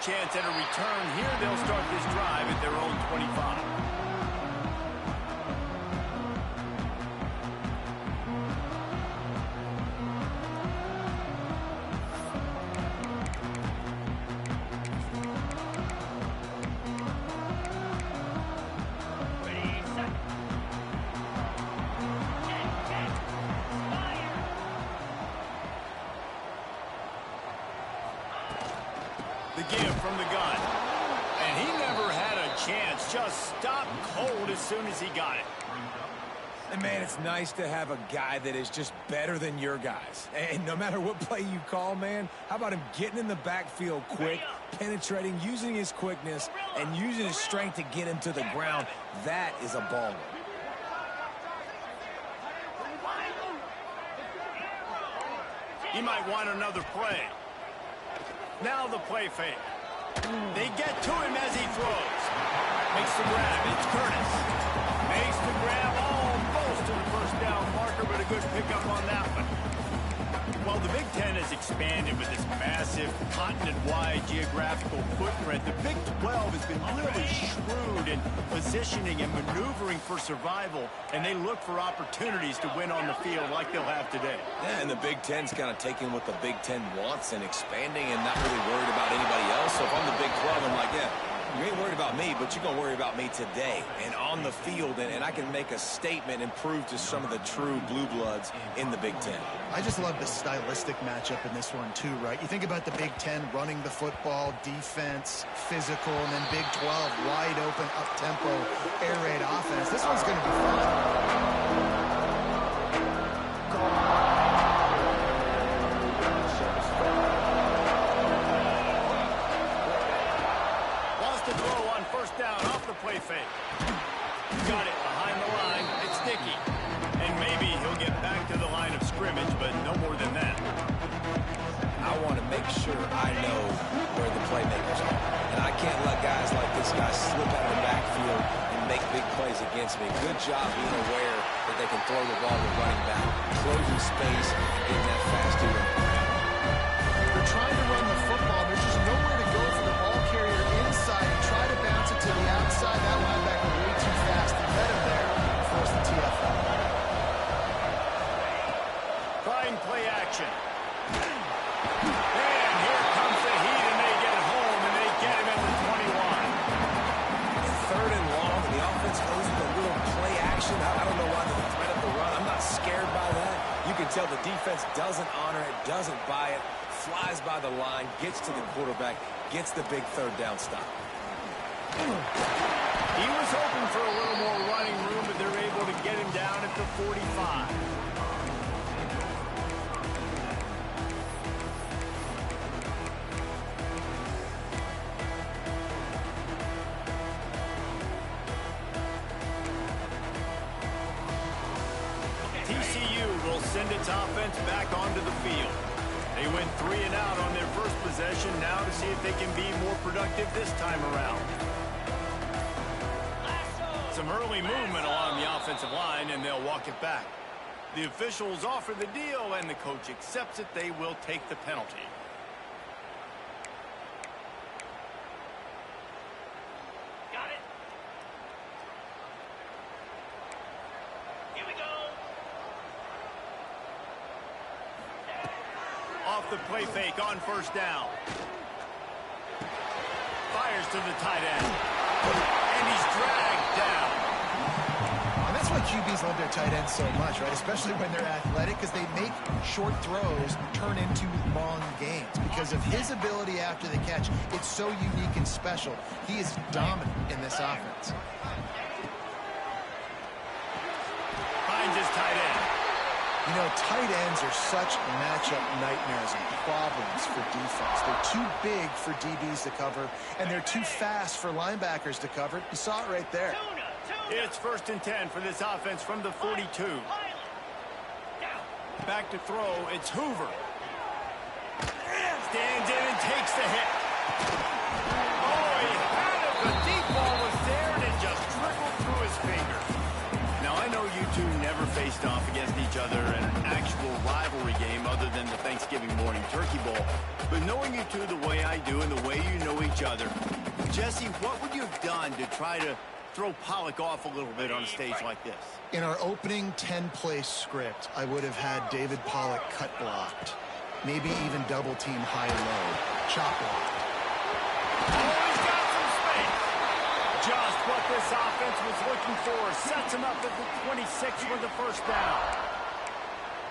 chance at a return. Here they'll start this drive at their own 25. The give from the gun. And he never had a chance. Just stopped cold as soon as he got it. And, man, it's nice to have a guy that is just better than your guys. And no matter what play you call, man, how about him getting in the backfield quick, penetrating, using his quickness, and using his strength to get him to the ground? That is a baller. He might want another play. Now the play fake. They get to him as he throws. Makes the grab. It's Curtis. Makes the grab almost to the first down marker, but a good pickup on that one. Well, the Big Ten has expanded with this massive continent-wide geographical footprint. The Big 12 has been really shrewd in positioning and maneuvering for survival, and they look for opportunities to win on the field like they'll have today. Yeah, and the Big Ten's kind of taking what the Big Ten wants and expanding and not really worried about anybody else. So if I'm the Big 12, I'm like, yeah, you ain't worried about me, but you're going to worry about me today and on the field, and I can make a statement and prove to some of the true blue bloods in the Big Ten. I just love the stylistic matchup in this one, too, right? You think about the Big Ten running the football, defense, physical, and then Big 12, wide open, up-tempo, air raid offense. This one's going to be fun. Play fake. Got it behind the line. It's Nicky. And maybe he'll get back to the line of scrimmage, but no more than that. I want to make sure I know where the playmakers are. And I can't let guys like this guy slip out of the backfield and make big plays against me. Good job being aware that they can throw the ball to running back, closing space, and getting that fast to him. They're trying to run the football. There's just nowhere to go for the ball carrier inside and try to bounce it to the outside. That linebacker way too fast to get him there and force the TFL. Trying play action. And here comes the heat, and they get home, and they get him at the 21. Third and long, and the offense goes with a little play action. I don't know why the threat of the run. I'm not scared by that. You can tell the defense doesn't honor it, doesn't buy it, flies by the line, gets to the quarterback, gets the big third down stop. He was hoping for a little more running room, but they're able to get him down at the 45. TCU will send its offense back onto the field. They went 3 and out on their first possession, now to see if they can be more productive this time around. Some early movement along the offensive line, and they'll walk it back. The officials offer the deal, and the coach accepts it. They will take the penalty. Got it. Here we go. Off the play fake on first down. Fires to the tight end. And he's dragged down. And that's why QBs love their tight ends so much, right? Especially when they're athletic, because they make short throws turn into long gains. Because of his ability after the catch, it's so unique and special. He is dominant in this offense. Finds his tight end. You know, tight ends are such matchup nightmares and problems for defense. They're too big for DBs to cover, and they're too fast for linebackers to cover. You saw it right there. It's 1st and 10 for this offense from the 42. Back to throw, it's Hoover. Stands in and takes the hit. Oh, he had it. The deep ball was there, and it just trickled through his fingers. Now, I know you two never faced off against each other in an actual rivalry game other than the Thanksgiving morning turkey bowl. But knowing you two the way I do and the way you know each other, Jesse, what would you have done to try to throw Pollock off a little bit on a stage like this? In our opening 10-play script, I would have had David Pollock cut blocked. Maybe even double team high-low. Chop blocked. Oh, he's got some space. Just what this offense was looking for. Sets him up at the 26 for the first down.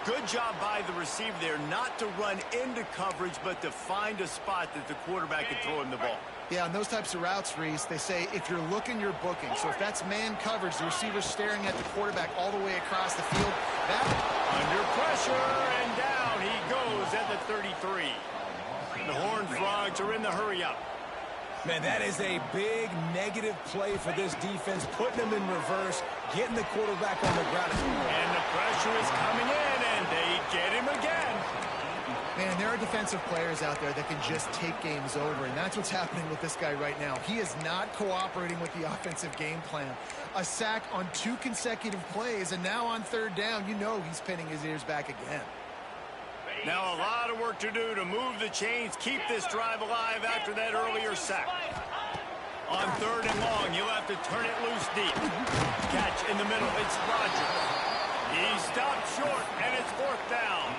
Good job by the receiver there not to run into coverage, but to find a spot that the quarterback could throw him the ball. Yeah, on those types of routes, Reese, they say if you're looking, you're booking. So if that's man coverage, the receiver's staring at the quarterback all the way across the field, that... Under pressure, and down he goes at the 33. The Horned Frogs are in the hurry-up. Man, that is a big negative play for this defense, putting them in reverse, getting the quarterback on the ground. And the pressure is coming in, and they get him again. Man, there are defensive players out there that can just take games over, and that's what's happening with this guy right now. He is not cooperating with the offensive game plan. A sack on 2 consecutive plays, and now on third down, you know he's pinning his ears back again. Now a lot of work to do to move the chains, keep this drive alive after that earlier sack. On third and long, you'll have to turn it loose deep. Catch in the middle, it's Rodgers. He stopped short, and it's fourth down.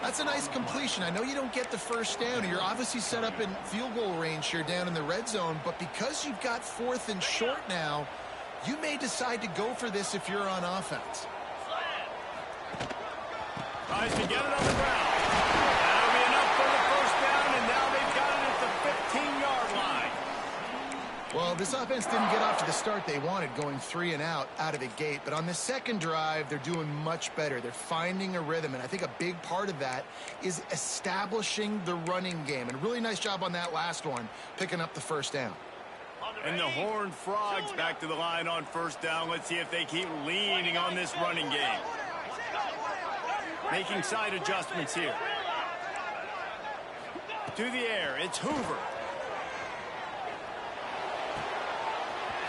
That's a nice completion. I know you don't get the first down. You're obviously set up in field goal range here down in the red zone, but because you've got fourth and short now, you may decide to go for this if you're on offense. Tries to get it on the ground. That'll be enough for the first down, and now they've got it at the 15-yard line. Well, this offense didn't get off to the start they wanted, going 3 and out of the gate. But on the second drive, they're doing much better. They're finding a rhythm, and I think a big part of that is establishing the running game. And really nice job on that last one, picking up the first down. And the Horned Frogs back to the line on first down. Let's see if they keep leaning on this running game. Making side adjustments here. To the air, it's Hoover.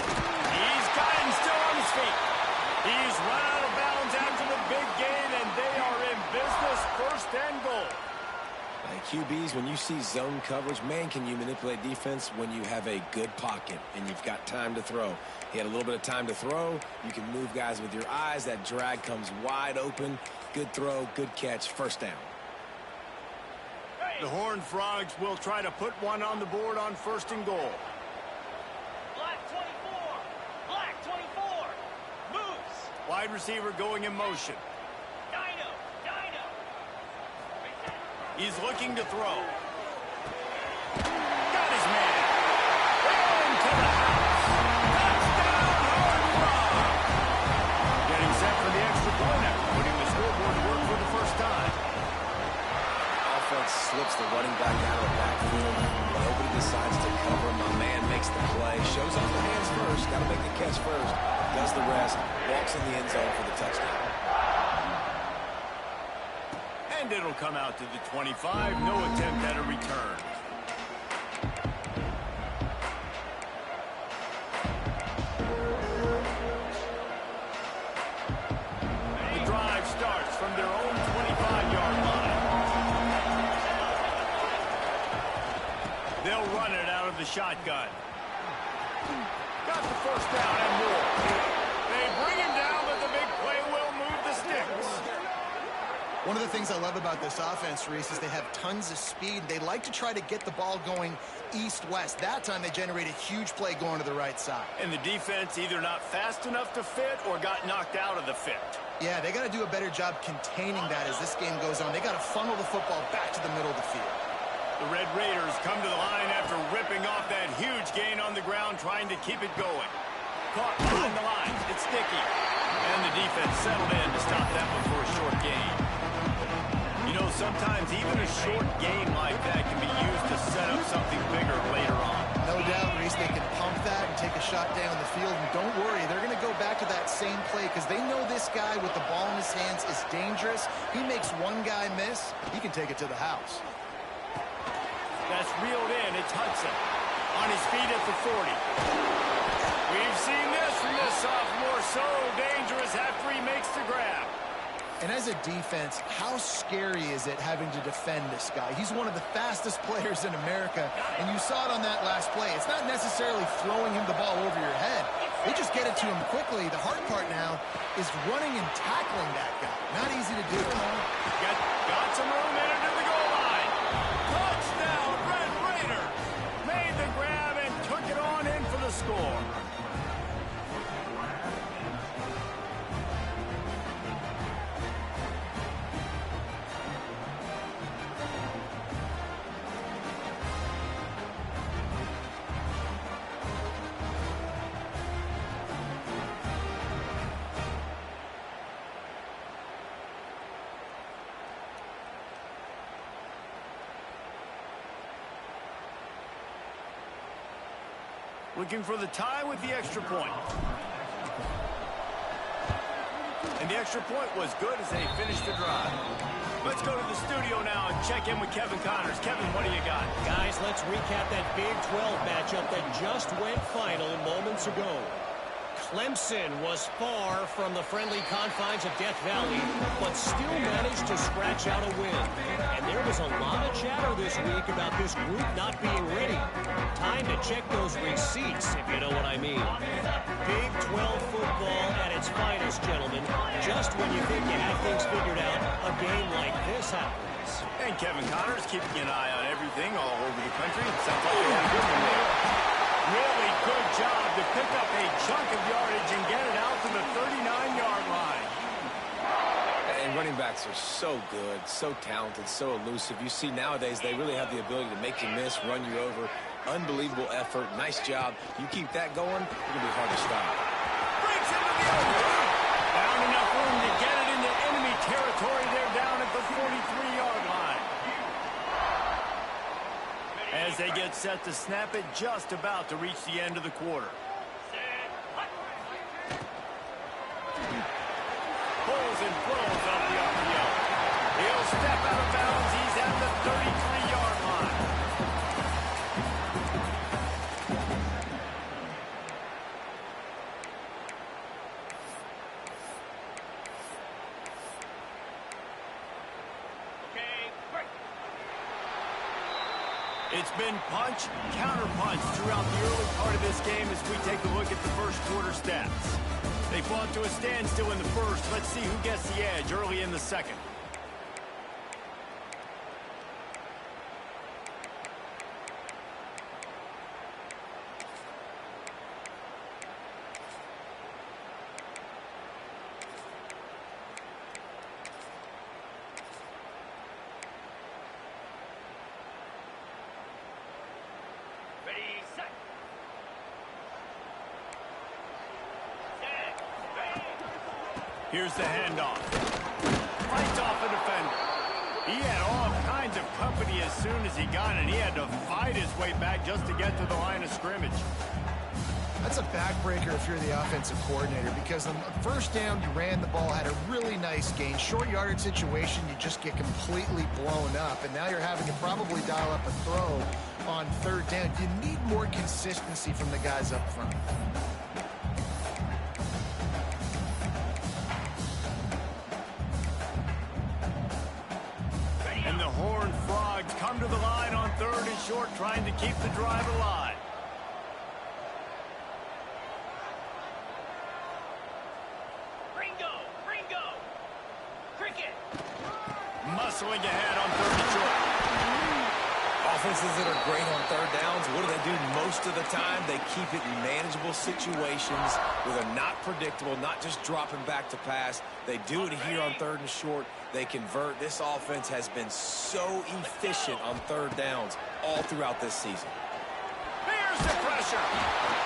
He's got him still on his feet. He's run out of bounds after the big gain, and they are in business, first and goal. QBs, when you see zone coverage, man, can you manipulate defense when you have a good pocket and you've got time to throw. He had a little bit of time to throw. You can move guys with your eyes. That drag comes wide open. Good throw, good catch, first down. The Horned Frogs will try to put one on the board on first and goal. Black 24. Black 24. Moves. Wide receiver going in motion. Dino. He's looking to throw. Got his man. Into the house. Touchdown, Horned Frogs. Getting set for the extra point after putting the scoreboard to work for the first time. Offense slips the running back out of the backfield. Nobody decides to cover him. My man makes the play. Shows off the hands first. Got to make the catch first. Does the rest. Walks in the end zone for the touchdown. And it'll come out to the 25. No attempt at a return. The drive starts from their own 25-yard line. They'll run it out of the shotgun. Got the first down and more. They bring him down, but the big play will move the sticks. One of the things I love about this offense, Reese, is they have tons of speed. They like to try to get the ball going east-west. That time they generate a huge play going to the right side. And the defense either not fast enough to fit or got knocked out of the fit. Yeah, they got to do a better job containing that as this game goes on. They got to funnel the football back to the middle of the field. The Red Raiders come to the line after ripping off that huge gain on the ground, trying to keep it going. Caught behind the line. It's sticky. And the defense settled in to stop that one for a short gain. You know, sometimes even a short gain like that can be used to set up something bigger later on. No doubt, Reese, they can pump that and take a shot down the field. And don't worry, they're going to go back to that same play because they know this guy with the ball in his hands is dangerous. He makes one guy miss, he can take it to the house. That's reeled in. It's Hudson on his feet at the 40. We've seen this from this sophomore, so dangerous after he makes the grab. And as a defense, how scary is it having to defend this guy? He's one of the fastest players in America, and you saw it on that last play. It's not necessarily throwing him the ball over your head. They just get it to him quickly. The hard part now is running and tackling that guy. Not easy to do. Got some room in to the goal line. Touchdown, Red Raiders. Made the grab and took it on in for the score. Looking for the tie with the extra point. And the extra point was good as they finished the drive. Let's go to the studio now and check in with Kevin Connors. Kevin, what do you got? Guys, let's recap that Big 12 matchup that just went final moments ago. Clemson was far from the friendly confines of Death Valley, but still managed to scratch out a win. And there was a lot of chatter this week about this group not being ready. Time to check those receipts, if you know what I mean. Big 12 football at its finest, gentlemen. Just when you think you have things figured out, a game like this happens. And Kevin Connors keeping an eye on everything all over the country. Sounds like you had a good one there. Really good job to pick up a chunk of yardage and get it out to the 39-yard line. And running backs are so good, so talented, so elusive. You see nowadays they really have the ability to make you miss, run you over. Unbelievable effort. Nice job. You keep that going, it's going to be hard to stop. Breaks into the overrun. Found enough room to get it into enemy territory. They're down at the 43-yard line. As they get set to snap it, just about to reach the end of the quarter. Pulls and throws off the RPO. He'll step out of bounds. He's at the 33-yard line. It's been punch, counter-punch throughout the early part of this game as we take a look at the first quarter stats. They fought to a standstill in the first. Let's see who gets the edge early in the second. Here's the handoff. Fights off a defender. He had all kinds of company as soon as he got it. He had to fight his way back just to get to the line of scrimmage. That's a backbreaker if you're the offensive coordinator, because on the first down, you ran the ball, had a really nice gain. Short yardage situation, you just get completely blown up, and now you're having to probably dial up a throw on third down. You need more consistency from the guys up front. And the Horned Frogs come to the line on third and short, trying to keep the drive alive. Muscling ahead on third and short. Offenses that are great on third downs, what do? Most of the time, they keep it in manageable situations where they're not predictable, not just dropping back to pass. They do it here on third and short. They convert. This offense has been so efficient on third downs all throughout this season. Here's the pressure.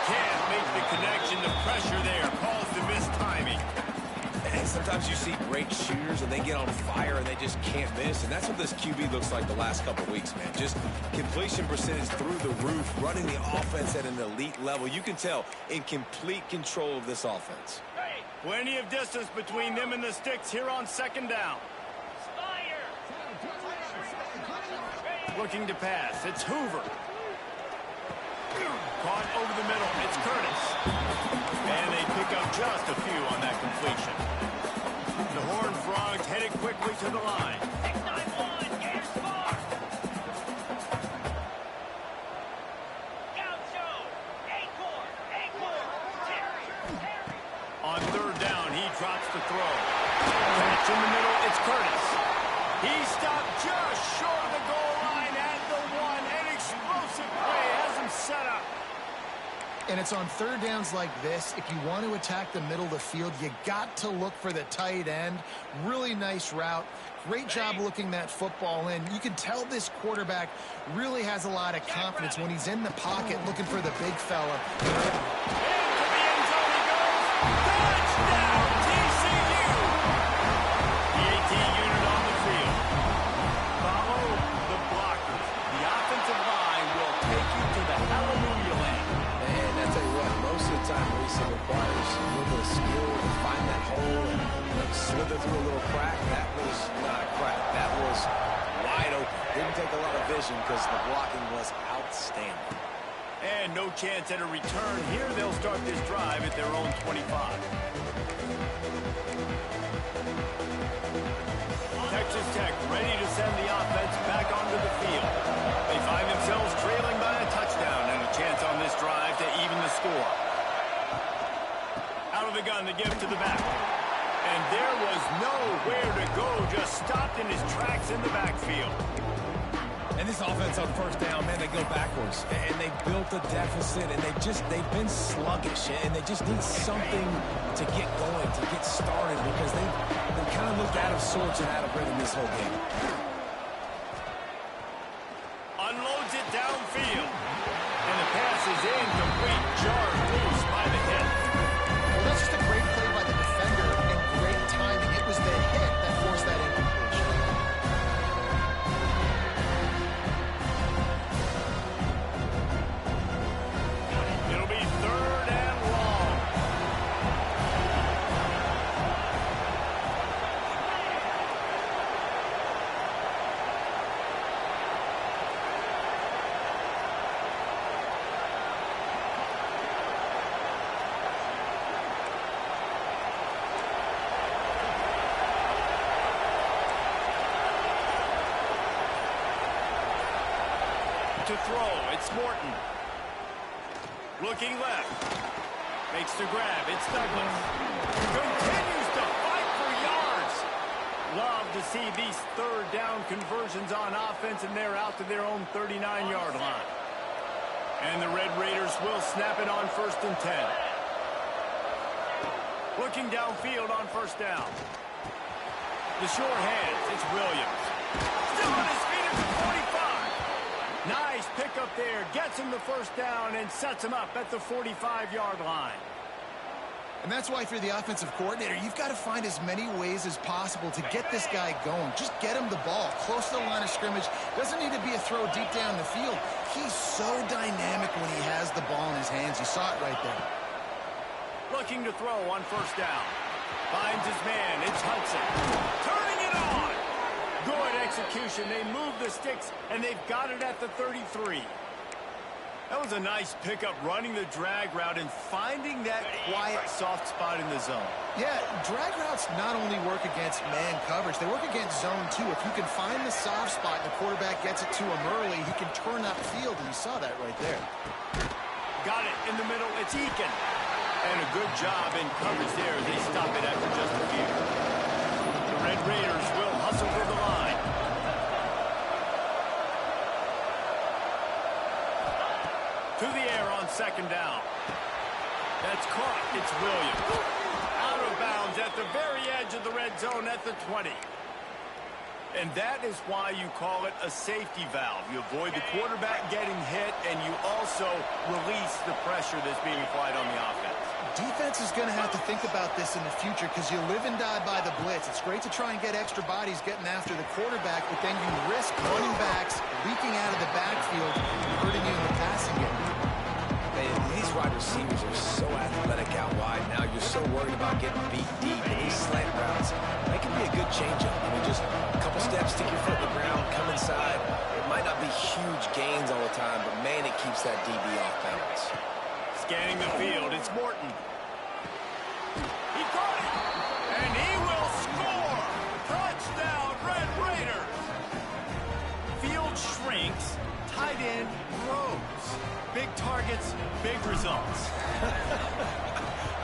Can't make the connection. The pressure there caused the missed timing. And sometimes you see great shooters and they get on fire and they just can't miss. And that's what this QB looks like the last couple of weeks, man. Just completion percentage through the roof, running the offense at an elite level. You can tell in complete control of this offense. Plenty of distance between them and the sticks here on second down. Looking to pass. It's Hoover. Caught over the middle. It's Curtis. And they pick up just a few on that completion. The Horned Frogs headed quickly to the line. 6-9-1, gas bar. Gaucho, Acorn, Terry. On third down, he drops the throw. Catch in the middle, it's Curtis. He stopped just short of the goal line at the one. An explosive play has him set up. And it's on third downs like this. If you want to attack the middle of the field, you got to look for the tight end. Really nice route. Great job looking that football in. You can tell this quarterback really has a lot of confidence when he's in the pocket looking for the big fella. Into the end zone he goes. Touchdown, TCU. The AT unit on the field. Follow the blockers. The offensive line will take you to the hallelujah land. And I tell you what, most of the time, Reese, it requires a little bit of skill to find that hole and slither through a little crack. That was not a crack. That was wide open. Didn't take a lot of vision because the blocking was outstanding. And no chance at a return here. They'll start this drive at their own 25. Texas Tech ready to send the offense back onto the field. They find themselves trailing by a touchdown and a chance on this drive to even the score. Out of the gun, the give to the back. And there was nowhere to go, just stopped in his tracks in the backfield. And this offense on first down, man, they go backwards. And they built a deficit, and they've been sluggish. And they just need something to get going, to get started, because they kind of looked out of sorts and out of rhythm this whole game. Unloads it downfield. And the pass is incomplete. Jarred loose by the hit. Well, that's just a great play by the defender and great timing. It was the hit that forced that incompletion. It'll be third and long. To throw, it's Morton. Looking left. Makes the grab, it's Douglas. Continues to fight for yards. Love to see these third down conversions on offense, and they're out to their own 39-yard line. And the Red Raiders will snap it on 1st and 10. Looking downfield on first down. The short hands, it's Williams. Still on his feet at the 45. Nice pickup there, gets him the first down and sets him up at the 45-yard line. And that's why if you're the offensive coordinator, you've got to find as many ways as possible to get this guy going. Just get him the ball close to the line of scrimmage. Doesn't need to be a throw deep down the field. He's so dynamic when he has the ball in his hands. You saw it right there. Looking to throw on first down. Finds his man, it's Hudson. Turning it on. Good execution. They move the sticks, and they've got it at the 33. That was a nice pickup, running the drag route and finding that quiet, soft spot in the zone. Yeah, drag routes not only work against man coverage, they work against zone too. If you can find the soft spot and the quarterback gets it to him early, he can turn up field, and you saw that right there. Got it in the middle. It's Eakin. And a good job in coverage there as they stop it after just a few. The Red Raiders will hustle for the line. To the air on second down. That's caught. It's Williams. Out of bounds at the very edge of the red zone at the 20. And that is why you call it a safety valve. You avoid the quarterback getting hit, and you also release the pressure that's being applied on the offense. Defense is going to have to think about this in the future because you live and die by the blitz. It's great to try and get extra bodies getting after the quarterback, but then you risk running backs leaking out of the backfield and hurting you in the passing game. These wide receivers are so athletic out wide now. You're so worried about getting beat deep. And these slant routes, they can be a good changeup. I mean, just a couple steps, stick your foot in the ground, come inside. It might not be huge gains all the time, but man, it keeps that DB off balance. Scanning the field, it's Morton. He got it, and he will score! Touchdown, Red Raiders! Field shrinks, tight end grows. Big targets, big results.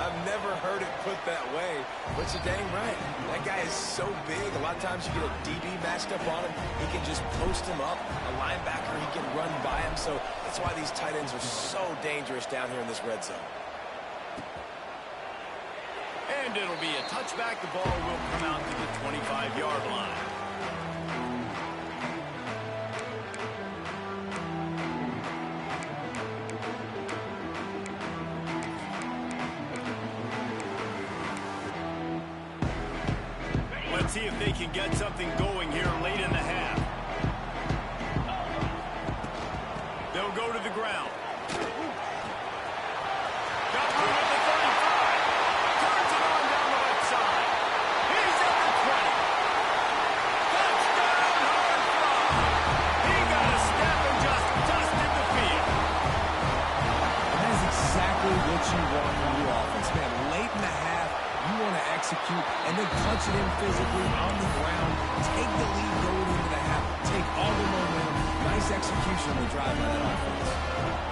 I've never heard it put that way, but you're dang right. That guy is so big. A lot of times you get a DB matched up on him. He can just post him up. A linebacker, he can run by him. So that's why these tight ends are so dangerous down here in this red zone. And it'll be a touchback. The ball will come out to the 25-yard line. Let's see if they can get something going here late in the half. They'll go to the ground. Got room at the 35. Turns it on down the left side. He's at the 20. Touchdown, hard fly. He got a step and just dusted the field. That is exactly what you want from your offense, man. Late in the half, you want to execute and then punch it in physically on the ground. Take the lead going into the half. Take all the momentum. Nice execution on the drive by that offense.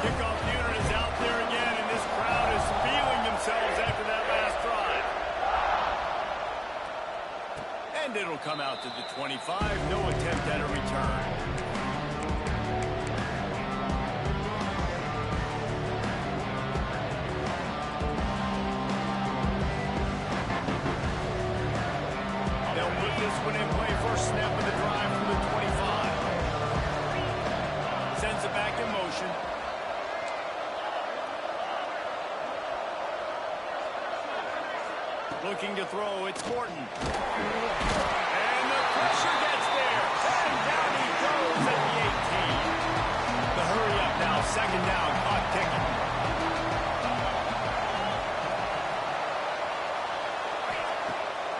Kickoff unit is out there again, and this crowd is feeling themselves after that last drive. And it'll come out to the 25. No attempt at a return. This one in play, first snap of the drive from the 25. Sends it back in motion. Looking to throw, it's Morton. And the pressure gets there. And down he goes at the 18. The hurry up now, second down, clock ticking.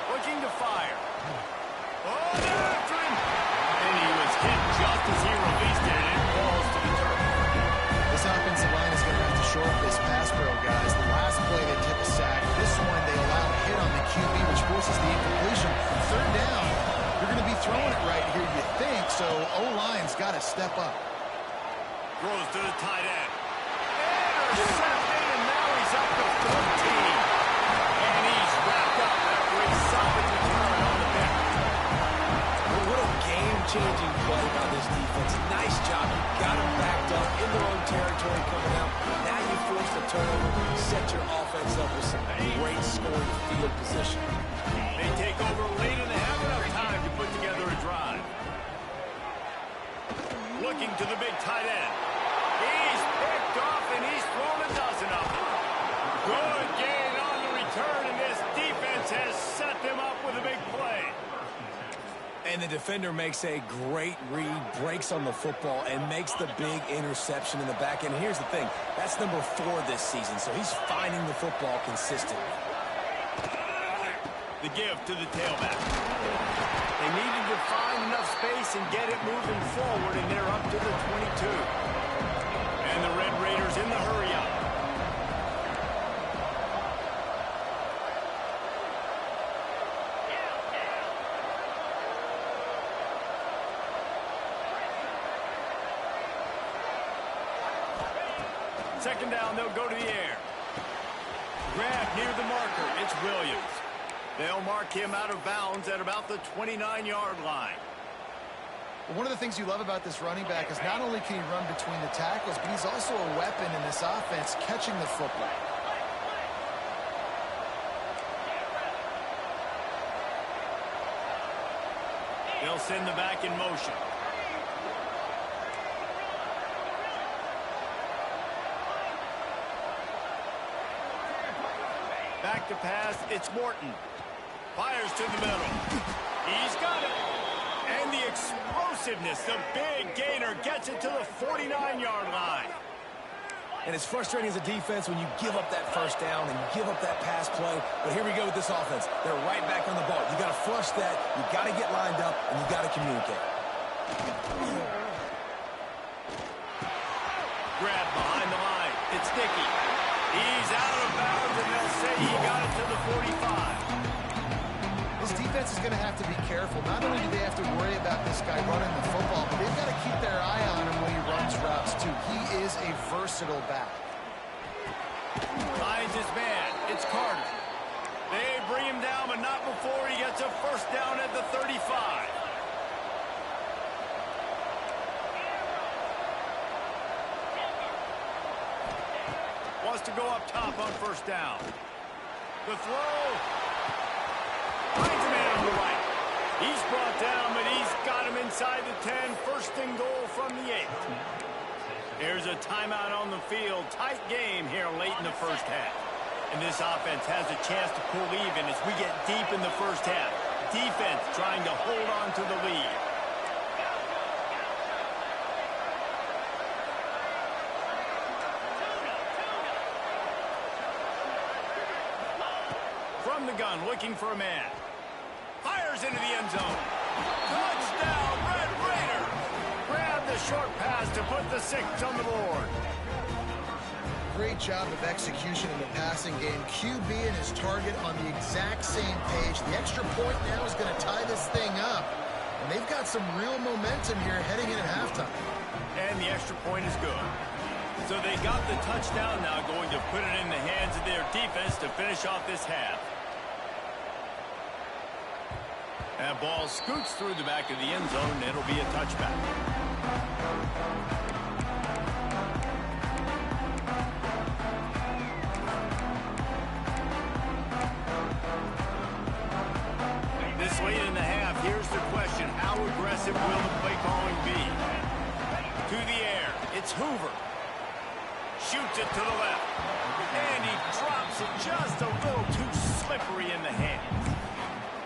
Looking to fire. Oh, they're after him! And he was hit just as he released it, and it falls to the turf. This offensive line is going to have to shore up this pass pro, guys. The last play they took a sack. This one they allow a hit on the QB, which forces the incompletion. Third down, you're going to be throwing it right here, you think, so O-line's got to step up. Throws to the tight end. Intercepted, and now he's up to 14. And he's wrapped up after a solid return on the bench. What a game-changing play by this defense. Nice job. You got them backed up in their own territory coming out. Now you force the turnover, set your offense up with some great scoring field position. They take over late in the half, enough time to put together a drive. Looking to the big tight end. He's picked off, and he's thrown a dozen of them. Good gain on the return, and this defense has set them up with a big play. And the defender makes a great read, breaks on the football, and makes the big interception in the back end. Here's the thing. That's number 4 this season, so he's finding the football consistently. The give to the tailback. They needed to find enough space and get it moving forward, and they're up to the 22. And the Red Raiders in the hurry-up. Second down, they'll go to the air. Grab near the marker. It's Williams. They'll mark him out of bounds at about the 29-yard line. One of the things you love about this running back is not only can he run between the tackles, but he's also a weapon in this offense, catching the football. They'll send the back in motion. Back to pass, it's Morton. Fires to the middle. He's got it. And the explosiveness, the big gainer, gets it to the 49-yard line. And it's frustrating as a defense when you give up that first down and give up that pass play. But here we go with this offense. They're right back on the ball. You got to flush that. You got to get lined up, and you got to communicate. grab behind the line. It's Dickey. He's out of bounds, and they'll say he got it to the 45. This defense is going to have to be careful. Not only do they have to worry about this guy running the football, but they've got to keep their eye on him when he runs routes, too. He is a versatile back. Finds his man. It's Carter. They bring him down, but not before he gets a first down at the 35. Wants to go up top on first down. The throw. Finds a man on the right. He's brought down, but he's got him inside the 10. First and goal from the 8. Here's a timeout on the field. Tight game here late in the first half. And this offense has a chance to pull even as we get deep in the first half. Defense trying to hold on to the lead. From the gun, looking for a man. Fires into the end zone. Touchdown, Red Raider! Grab the short pass to put the 6 on the board. Great job of execution in the passing game. QB and his target on the exact same page. The extra point now is going to tie this thing up. And they've got some real momentum here heading in at halftime. And the extra point is good. So they got the touchdown now, going to put it in the hands of their defense to finish off this half. That ball scoots through the back of the end zone. It'll be a touchback. This late in the half, here's the question. How aggressive will the play calling be? To the air. It's Hoover. Shoots it to the left. And he drops it just a little too slippery in the hands.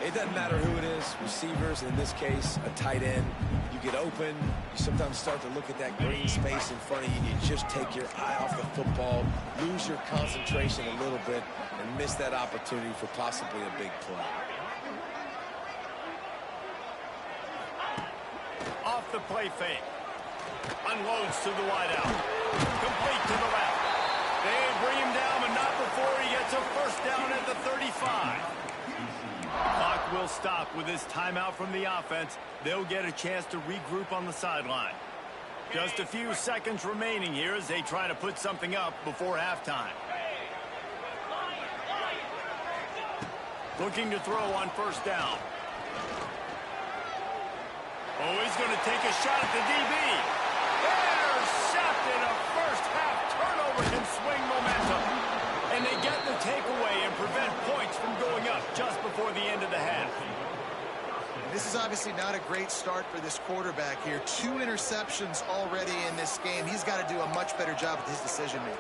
It doesn't matter who it is, receivers, in this case, a tight end. You get open, you sometimes start to look at that green space in front of you, and you just take your eye off the football, lose your concentration a little bit, and miss that opportunity for possibly a big play. Off the play fake. Unloads to the wideout. Complete to the left. They bring him down, but not before he gets a first down at the 35. Clock will stop with this timeout from the offense. They'll get a chance to regroup on the sideline. Just a few seconds remaining here as they try to put something up before halftime. Looking to throw on first down. Oh, he's going to take a shot at the DB. Intercepted. A first half turnover can swing momentum. And they get the takeaway and prevent points from going up just before the end of the half. This is obviously not a great start for this quarterback here. 2 interceptions already in this game. He's got to do a much better job with his decision-making.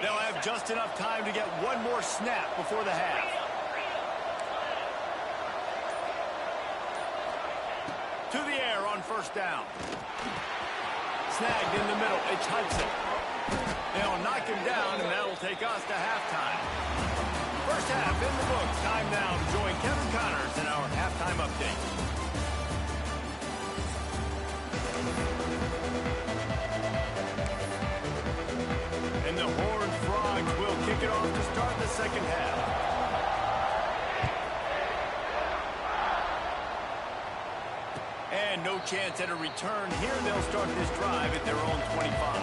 They'll have just enough time to get one more snap before the half. To the air on first down. Snagged in the middle. It's Hudson. They'll knock him down, and that'll take us to halftime. First half in the books. Time now to join Kevin Connors in our halftime update. And the Horned Frogs will kick it off to start the second half. And no chance at a return. Here they'll start this drive at their own 25.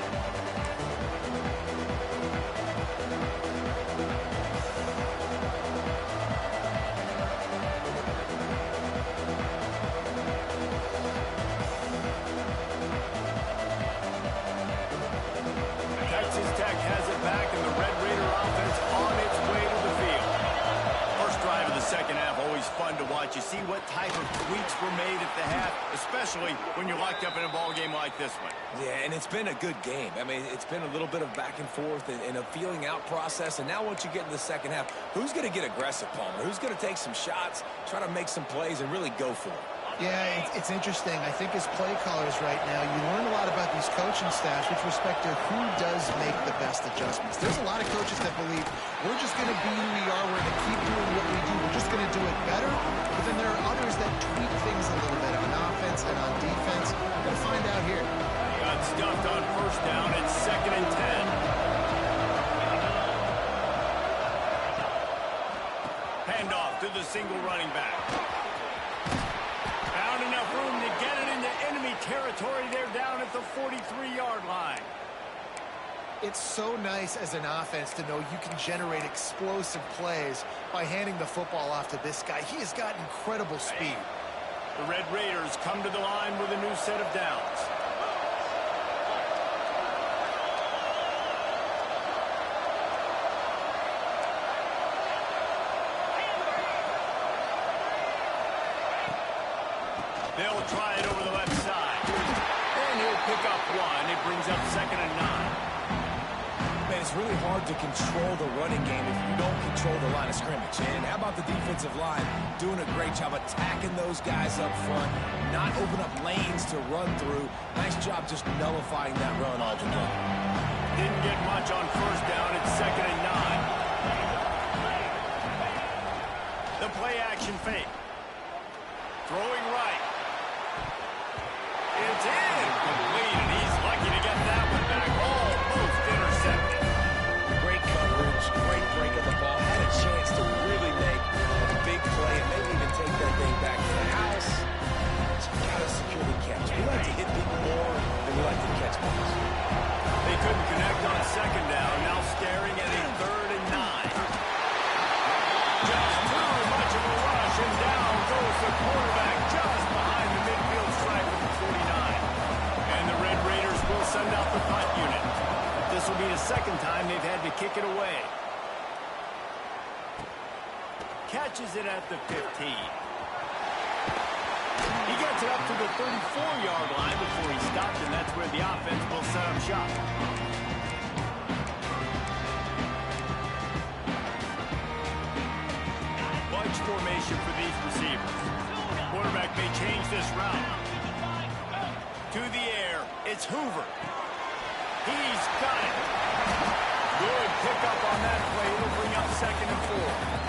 Texas Tech has it back, and the Red Raider offense on its way to the field. First drive of the second half, always fun to watch. You see what type of tweaks were made at the half, especially when you're locked up in a ball game like this one. Yeah, and it's been a good game. I mean, it's been a little bit of back and forth and a feeling out process. And now once you get in the second half, who's going to get aggressive, Palmer? Who's going to take some shots, try to make some plays, and really go for it? Yeah, it's interesting. I think as play callers right now, you learn a lot about these coaching staffs with respect to who does make the best adjustments. There's a lot of coaches that believe we're just going to be who we are. We're going to keep doing what we do. We're just going to do it better. But then there are others that tweak things a little bit on offense and on defense. We're going to find out here. He got stuffed on first down. It's 2nd and 10. Handoff to the single running back. Found enough room to get it into enemy territory. They're down at the 43-yard line. It's so nice as an offense to know you can generate explosive plays by handing the football off to this guy. He has got incredible speed. The Red Raiders come to the line with a new set of downs. They'll try it over the left side. And he'll pick up one. It brings up 2nd and 9. Man, it's really hard to control the running game if you don't control the line of scrimmage. And how about the defensive line doing a great job attacking those guys up front, not open up lanes to run through. Nice job just nullifying that run altogether. Didn't get much on first down. It's 2nd and 9. The play action fake. Throwing right. It's in. Complete, and he's lucky to get that one back. Almost intercepted. Great coverage, great break of the ball. Had a chance to really make a big play and maybe even take that thing back to the house. So you got to secure the catch. We like to hit people more than we like to catch balls. They couldn't connect on 2nd down. Now staring at a 3rd and 9. Just too much of a rush, and down goes the quarterback just behind the midfield stripe of the 49. And the Red Raiders will send out the punt unit. This will be the 2nd time they've had to kick it away. Catches it at the 15. He gets it up to the 34-yard line before he stopped, and that's where the offense will set up shop. Bunch formation for these receivers. Quarterback may change this route. To the air, it's Hoover. He's got it. Good pickup on that play. It'll bring up 2nd and 4.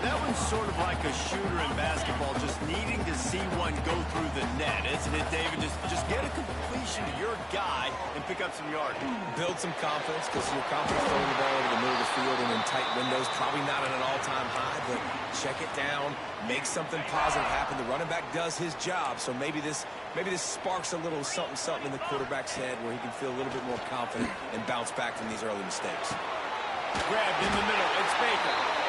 That one's sort of like a shooter in basketball, just needing to see one go through the net, isn't it, David? Just get a completion to your guy and pick up some yards. Build some confidence, because you're confident throwing the ball over the middle of the field and in tight windows. Probably not at an all-time high, but check it down, make something positive happen. The running back does his job, so maybe this sparks a little something in the quarterback's head where he can feel a little bit more confident and bounce back from these early mistakes. Grabbed in the middle, it's Baker.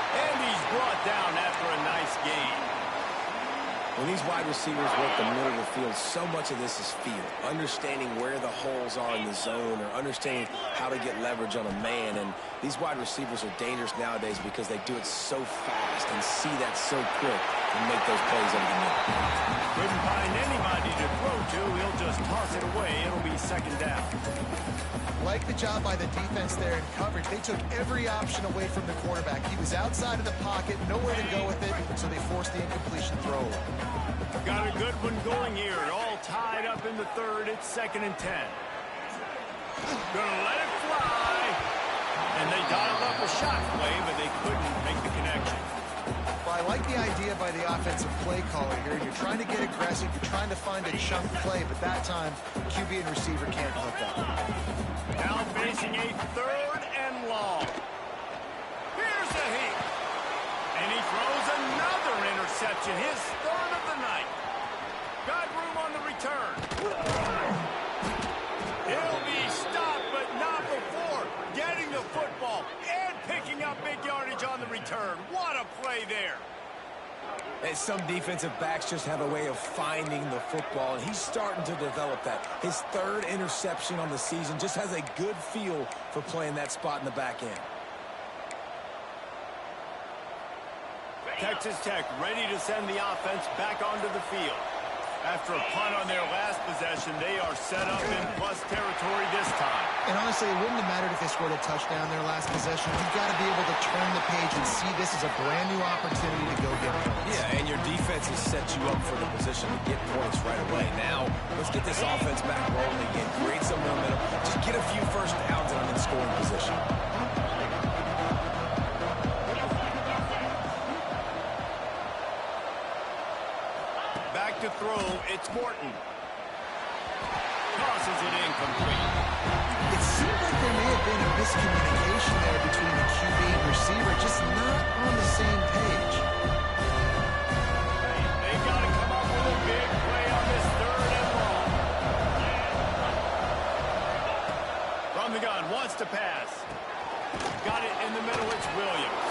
And he's brought down after a nice gain. When these wide receivers work the middle of the field, so much of this is feel. Understanding where the holes are in the zone, or understanding how to get leverage on a man. And these wide receivers are dangerous nowadays because they do it so fast and see that so quick and make those plays over the middle. Couldn't find anybody to throw to. He'll just toss it away. It'll be 2nd down. Like the job by the defense there in coverage. They took every option away from the quarterback. He was outside of the pocket, nowhere to go with it, so they forced the incompletion throw. Got a good one going here. All tied up in the 3rd. It's 2nd and 10. Gonna let it fly. And they dialed up a shot play, but they couldn't make the connection. Well, I like the idea by the offensive play caller here. You're trying to get aggressive. You're trying to find a chunk play, but that time, QB and receiver can't hook up. Now facing a 3rd and long. Here's a heat. And he throws another interception, his 3rd of the night. Got room on the return. He'll be stopped, but not before getting the football and picking up big yardage on the return. What a play there. And some defensive backs just have a way of finding the football, and he's starting to develop that. His 3rd interception on the season, just has a good feel for playing that spot in the back end. Texas Tech ready to send the offense back onto the field. After a punt on their last possession, they are set up in plus territory this time. And honestly, it wouldn't have mattered if they scored a touchdown their last possession. You've got to be able to turn the page and see this as a brand new opportunity to go get points. Yeah, and your defense has set you up for the position to get points right away. Now, let's get this offense back rolling again, create some momentum, just get a few first downs and I'm in scoring position. Back to throw, it's Morton. Tosses it incomplete. It seemed like there may have been a miscommunication there between the QB and receiver, just not on the same page. They got to come up with a big play on this 3rd and long. From the gun, wants to pass. Got it in the middle, it's Williams.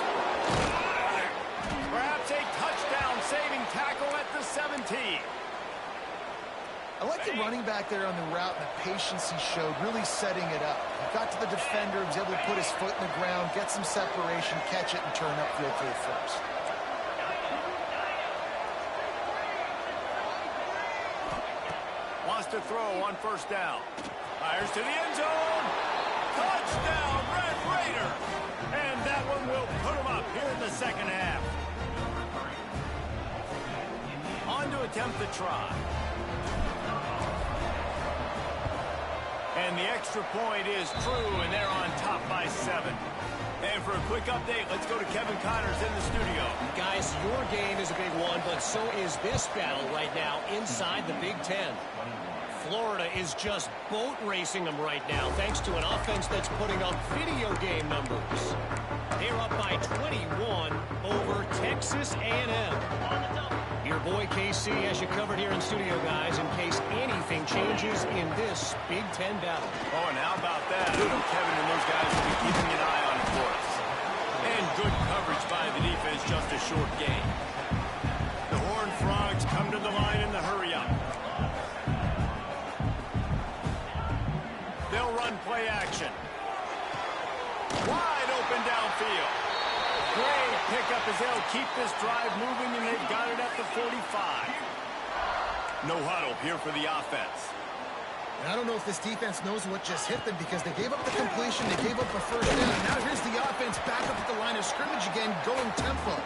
Perhaps a touchdown-saving tackle at the 17. I like the running back there on the route and the patience he showed, really setting it up. He got to the defender, was able to put his foot in the ground, get some separation, catch it, and turn upfield for the first. Wants to throw on 1st down. Fires to the end zone. Touchdown, Red Raider. And that one will put him up here in the 2nd half. On to attempt the try. And the extra point is true, and they're on top by 7. And for a quick update, let's go to Kevin Connors in the studio. Guys, your game is a big one, but so is this battle right now inside the Big Ten. Florida is just boat racing them right now, thanks to an offense that's putting up video game numbers. They're up by 21 over Texas A&M. Your boy KC has you covered here in studio, guys, in case anything changes in this Big Ten battle. Oh, and how about that? Kevin and those guys will be keeping an eye on it for us. And good coverage by the defense, just a short gain. The Horned Frogs come to the line in the hurry-up. They'll run play action. Wide open downfield. Great pickup as they'll keep this drive moving, and they've got it at the 45. No huddle here for the offense. And I don't know if this defense knows what just hit them because they gave up the completion, they gave up a 1st down, and now here's the offense back up at the line of scrimmage again, going tempo.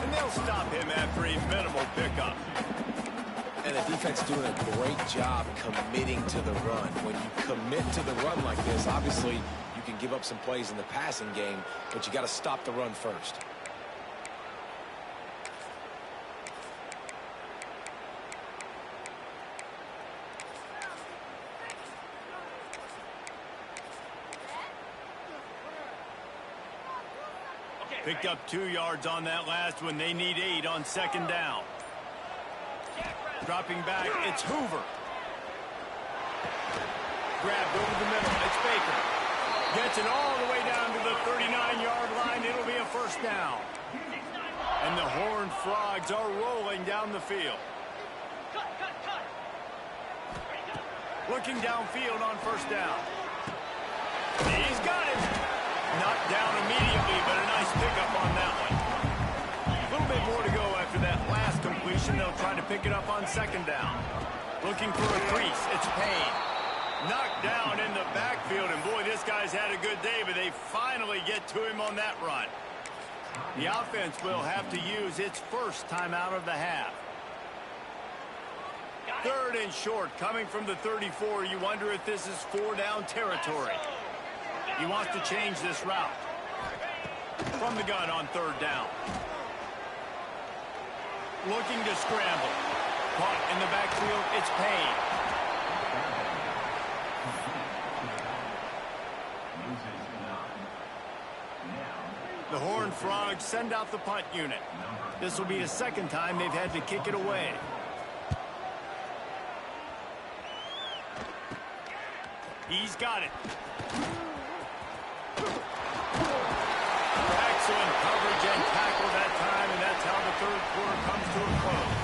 And they'll stop him after a minimal pickup. And the defense doing a great job committing to the run. When you commit to the run like this, obviously you can give up some plays in the passing game, but you got to stop the run first. Picked up 2 yards on that last one. They need 8 on 2nd down. Dropping back, it's Hoover. Grabbed over the middle, it's Baker. Gets it all the way down to the 39-yard line. It'll be a 1st down. And the Horned Frogs are rolling down the field. Looking downfield on 1st down. He's got it. Knocked down immediately, but a nice pickup on that one. A little bit more to go after that last completion. They'll try to pick it up on 2nd down. Looking for a crease. It's Payne. Knocked down in the backfield, and boy, this guy's had a good day, but they finally get to him on that run. The offense will have to use its 1st timeout of the half. 3rd and short, coming from the 34. You wonder if this is 4-down territory. He wants to change this route. From the gun on 3rd down. Looking to scramble. Caught in the backfield, it's Payne. The Horned Frogs send out the punt unit. This will be the 2nd time they've had to kick it away. He's got it. Excellent coverage and tackle that time, and that's how the 3rd quarter comes to a close.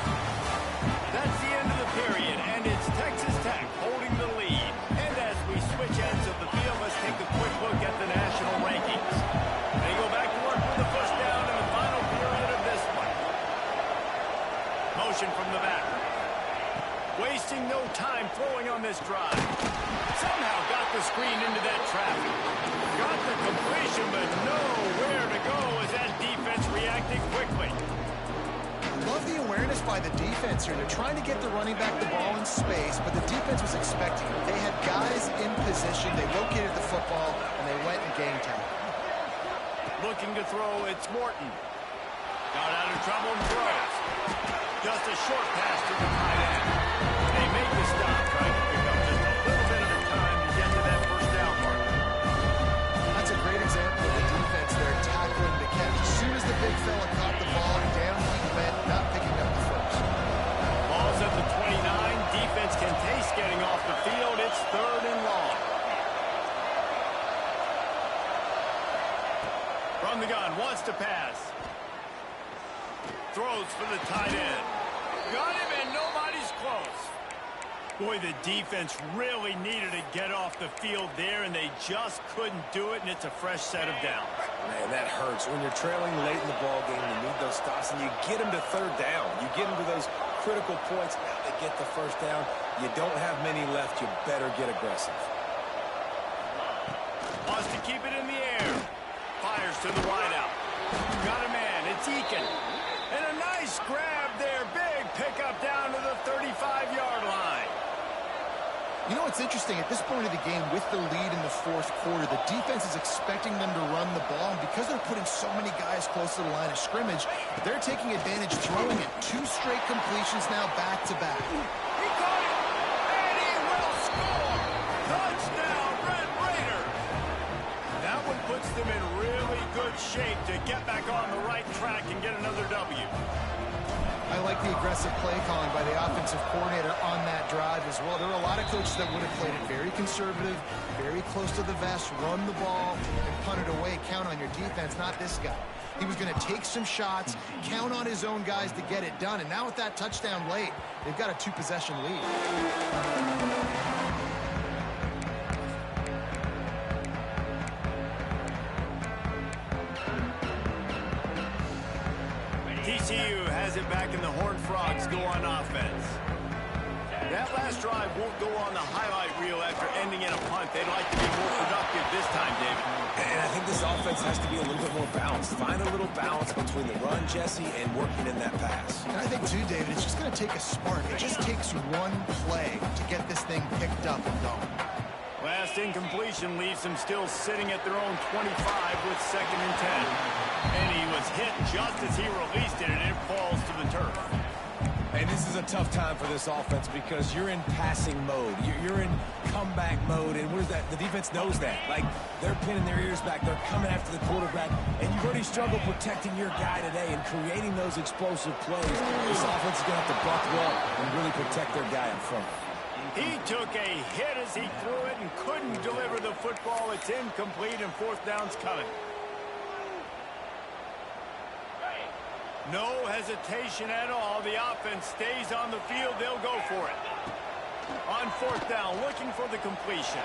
That's the end of the period, and it's Texas Tech holding the lead. And as we switch ends of the field, let's take a quick look at the national rankings. They go back to work with the 1st down in the final period of this one. Motion from the back. this drive. Somehow got the screen into that traffic. Got the completion, but nowhere to go as that defense reacted quickly. Love the awareness by the defense here. They're trying to get the running back the ball in space, but the defense was expecting it. They had guys in position. They located the football, and they went and game time. Looking to throw, it's Morton. Got out of trouble and throws. Just a short pass to the tight end. They make the stop, trying to pick up just a little bit of the time to get to that first down marker. That's a great example of the defense there tackling the catch. As soon as the big fella caught the ball, down he went, not picking up the first. Ball's at the 29. Defense can taste getting off the field. It's 3rd and long. From the gun, wants to pass. Throws for the tight end. Got him, and nobody's close. Boy, the defense really needed to get off the field there, and they just couldn't do it, and it's a fresh set of downs. Man, that hurts. When you're trailing late in the ball game, you need those stops, and you get them to 3rd down. You get them to those critical points. Now they get the first down. You don't have many left. You better get aggressive. Wants to keep it in the air. Fires to the wideout. Got a man. It's Eakin. And a nice grab there. Big pickup down to the 35-yard line. You know what's interesting? At this point of the game, with the lead in the 4th quarter, the defense is expecting them to run the ball. And because they're putting so many guys close to the line of scrimmage, they're taking advantage, throwing it. 2 straight completions now back-to-back. He caught it. And he will score. Touchdown, Red Raiders. That one puts them in really good shape to get back on the right track and get another W. I like the aggressive play calling by the offensive coordinator on that drive as well. There are a lot of coaches that would have played it very conservative, very close to the vest, run the ball, and punt it away. Count on your defense, not this guy. He was going to take some shots, count on his own guys to get it done. And now with that touchdown late, they've got a 2-possession lead. TCU has it back, and the Horned Frogs go on offense. That last drive won't go on the highlight reel after ending in a punt. They'd like to be more productive this time, David. And I think this offense has to be a little bit more balanced. Find a little balance between the run, Jesse, and working in that pass. And I think, too, David, it's just going to take a spark. It just takes one play to get this thing picked up and going. Last incompletion leaves them still sitting at their own 25 with 2nd and 10. And he was hit just as he released it, and it falls to the turf. And this is a tough time for this offense because you're in passing mode. You're in comeback mode, and where's that? The defense knows that. Like, they're pinning their ears back. They're coming after the quarterback, and you've already struggled protecting your guy today and creating those explosive plays. This offense is going to have to buckle up and really protect their guy in front. He took a hit as he threw it and couldn't deliver the football. It's incomplete, and 4th down's coming. No hesitation at all. The offense stays on the field. They'll go for it. On 4th down, looking for the completion.